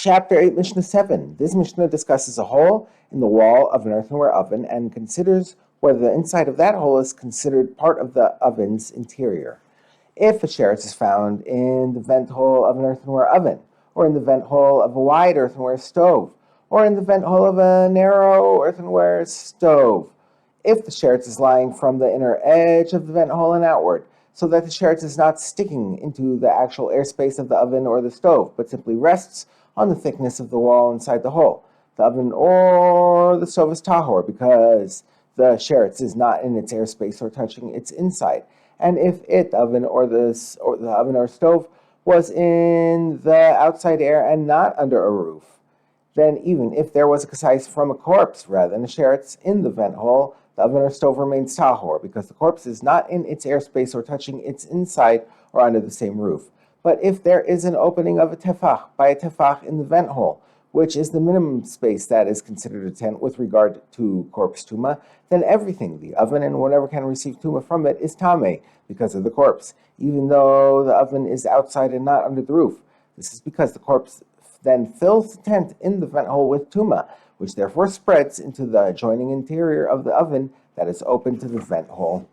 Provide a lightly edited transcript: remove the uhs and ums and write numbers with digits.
Chapter 8, Mishnah 7. This Mishnah discusses a hole in the wall of an earthenware oven and considers whether the inside of that hole is considered part of the oven's interior. If a sheretz is found in the vent hole of an earthenware oven, or in the vent hole of a wide earthenware stove, or in the vent hole of a narrow earthenware stove, if the sheretz is lying from the inner edge of the vent hole and outward, so that the sheretz is not sticking into the actual airspace of the oven or the stove, but simply rests on the thickness of the wall inside the hole. The oven or the stove is tahor because the sheretz is not in its airspace or touching its inside. And if the oven or the oven or stove was in the outside air and not under a roof, then even if there was a kasais from a corpse rather than a sheretz in the vent hole, the oven or stove remains tahor because the corpse is not in its airspace or touching its inside or under the same roof. But if there is an opening of a tefach by a tefach in the vent hole, which is the minimum space that is considered a tent with regard to corpse tuma, then everything, the oven and whatever can receive tuma from it, is tameh because of the corpse, even though the oven is outside and not under the roof. This is because the corpse then fills the tent in the vent hole with tuma, which therefore spreads into the adjoining interior of the oven that is open to the vent hole.